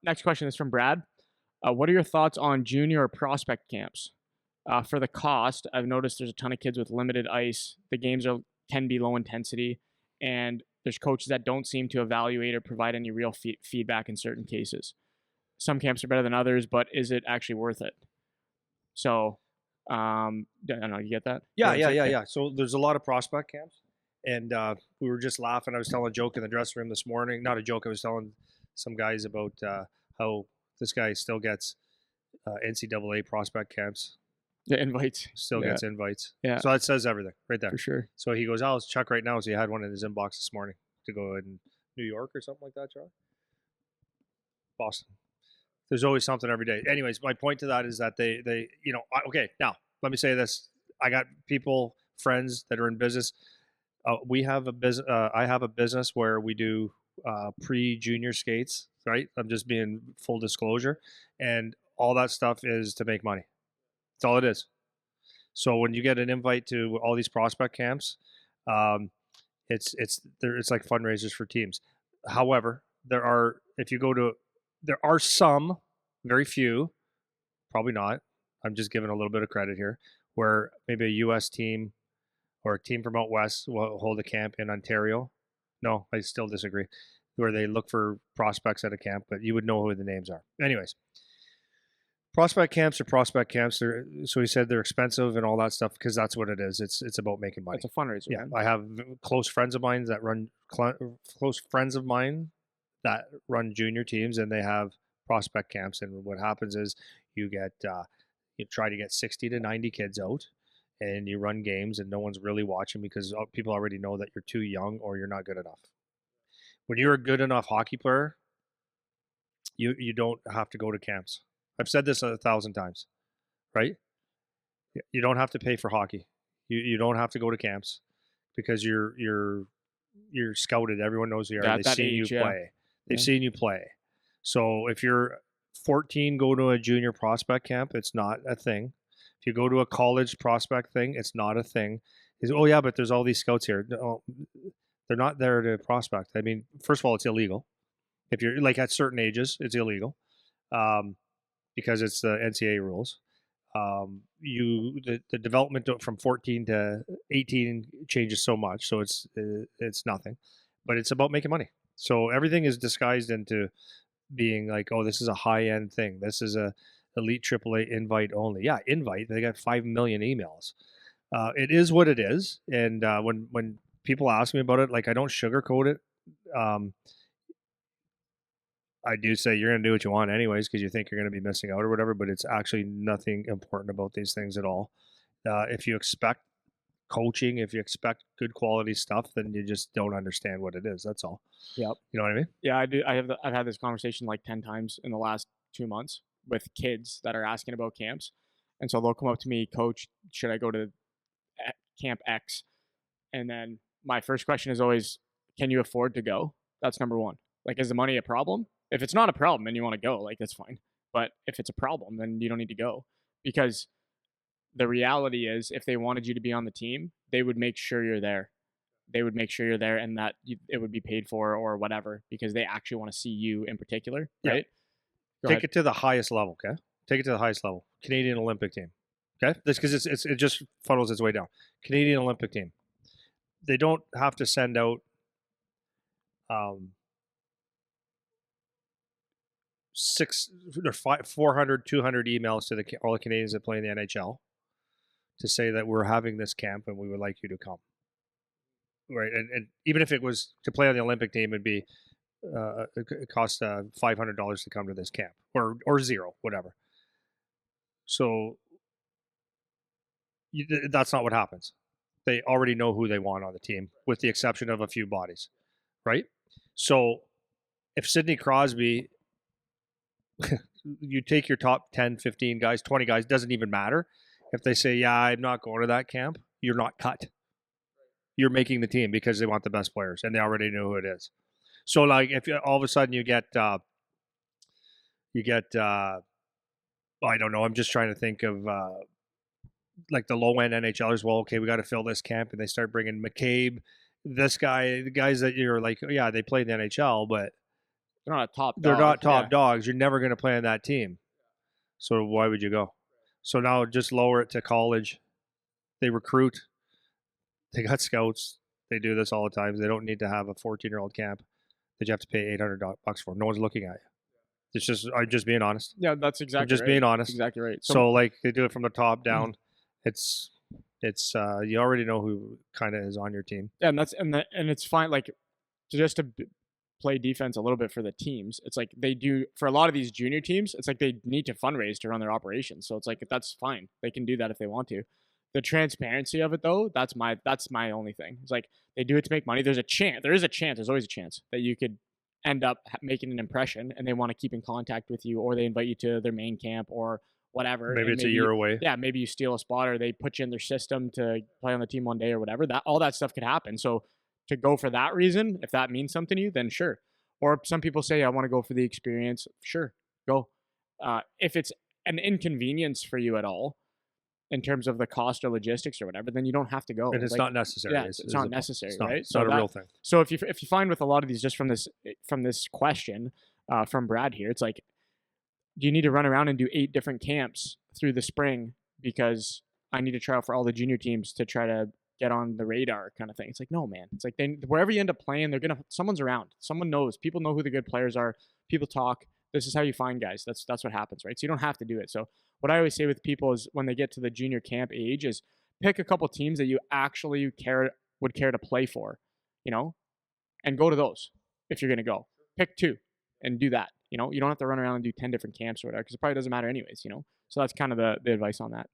Next question is from Brad. What are your thoughts on junior or prospect camps? For the cost, I've noticed there's a ton of kids with limited ice. The games can be low intensity, and there's coaches that don't seem to evaluate or provide any real feedback in certain cases. Some camps are better than others, but is it actually worth it? So, I don't know. You get that? Yeah. So there's a lot of prospect camps, and we were just laughing. I was telling a joke in the dressing room this morning. Not a joke. I was telling some guys about how this guy still gets NCAA prospect camps. The invites. Still gets invites. Yeah. So that says everything right there. For sure. So he goes, "Oh, it's Chuck right now." So he had one in his inbox this morning to go in New York or something like that, Charlie. Boston. There's always something every day. Anyways, my point to that is that they okay, now let me say this. I got friends that are in business. We have a business. I have a business where we do pre-junior skates, right? I'm just being full disclosure. And all that stuff is to make money. That's all it is. So when you get an invite to all these prospect camps, it's like fundraisers for teams. However, there are some, very few, probably not. I'm just giving a little bit of credit here, where maybe a U.S. team or a team from out west will hold a camp in Ontario. No, I still disagree. Where they look for prospects at a camp, but you would know who the names are. Anyways, prospect camps are prospect camps. So he said they're expensive and all that stuff because that's what it is. It's about making money. It's a fundraiser. Yeah, man. I have close friends of mine that run junior teams, and they have prospect camps. And what happens is you try to get 60 to 90 kids out, and you run games, and no one's really watching because people already know that you're too young or you're not good enough. When you're a good enough hockey player, you don't have to go to camps. I've said this 1,000 times, right? You don't have to pay for hockey. You don't have to go to camps because you're scouted. Everyone knows who you are. They've seen you play. They've seen you play. So if you're 14, go to a junior prospect camp. It's not a thing. If you go to a college prospect thing, it's not a thing. Oh yeah, but there's all these scouts here. No, they're not there to prospect. I mean, first of all, it's illegal. If you're like at certain ages, it's illegal because it's the NCAA rules. The development from 14 to 18 changes so much, so it's nothing, but it's about making money. So everything is disguised into being like, oh, this is a high end thing. This is a elite AAA invite only. Yeah, invite. They got 5 million emails. It is what it is, and when people ask me about it, like I don't sugarcoat it. I do say you're going to do what you want anyways because you think you're going to be missing out or whatever, but it's actually nothing important about these things at all. If you expect coaching, if you expect good quality stuff, then you just don't understand what it is. That's all. Yep. You know what I mean? Yeah, I do. I've had this conversation like 10 times in the last 2 months with kids that are asking about camps. And so they'll come up to me, Coach, should I go to camp X? And then my first question is always, can you afford to go? That's number one. Like, is the money a problem? If it's not a problem and you want to go, like, that's fine. But if it's a problem, then you don't need to go. Because the reality is, if they wanted you to be on the team, they would make sure you're there. They would make sure you're there and that it would be paid for or whatever because they actually want to see you in particular, right? Yeah. Take it to the highest level, okay? Take it to the highest level. Canadian Olympic team, okay? This because it just funnels its way down. Canadian Olympic team. They don't have to send out 400, 200 emails to all the Canadians that play in the NHL to say that we're having this camp and we would like you to come. Right, and even if it was to play on the Olympic team, it'd be it costs $500 to come to this camp or zero, whatever. So that's not what happens. They already know who they want on the team, with the exception of a few bodies, right? So if Sidney Crosby, you take your top 10, 15 guys, 20 guys, doesn't even matter. If they say, yeah, I'm not going to that camp, you're not cut. You're making the team because they want the best players and they already know who it is. So like if all of a sudden you get I don't know, I'm just trying to think of like the low end NHLers. Well, okay, we got to fill this camp, and they start bringing McCabe, this guy, the guys that you're like, oh, yeah, they play in the NHL, but They're not a top They're dog. not top dogs. You're never going to play on that team. So why would you go? So now just lower it to college. They recruit. They got scouts. They do this all the time. They don't need to have a 14-year-old camp that you have to pay $800 for. No one's looking at you. It's just, I'm just being honest. Yeah, that's exactly I'm just right. being honest. Exactly right. So like they do it from the top down. It's you already know who kind of is on your team. Yeah, and it's fine. Like to play defense a little bit for the teams. It's like they do for a lot of these junior teams. It's like they need to fundraise to run their operations. So it's like that's fine. They can do that if they want to. The transparency of it though, that's my only thing. It's like they do it to make money. There's a chance. There is a chance. There's always a chance that you could end up making an impression, and they want to keep in contact with you, or they invite you to their main camp or whatever. Maybe it's a year away. Yeah, maybe you steal a spot, or they put you in their system to play on the team one day or whatever. That all that stuff could happen. So to go for that reason, if that means something to you, then sure. Or some people say I want to go for the experience. Sure, go. If it's an inconvenience for you at all, in terms of the cost or logistics or whatever, then you don't have to go. And it's not necessary. Yeah, it's not necessary, right? It's not a real thing. So if you find with a lot of these, just from this question from Brad here, it's like, do you need to run around and do 8 different camps through the spring because I need to try out for all the junior teams to try to get on the radar kind of thing? It's like, no, man. It's like wherever you end up playing, someone's around. Someone knows. People know who the good players are. People talk. This is how you find guys. That's what happens, right? So you don't have to do it. So what I always say with people is when they get to the junior camp age is pick a couple teams that you actually would care to play for, and go to those if you're going to go. Pick 2 and do that. You don't have to run around and do 10 different camps or whatever because it probably doesn't matter anyways, So that's kind of the advice on that.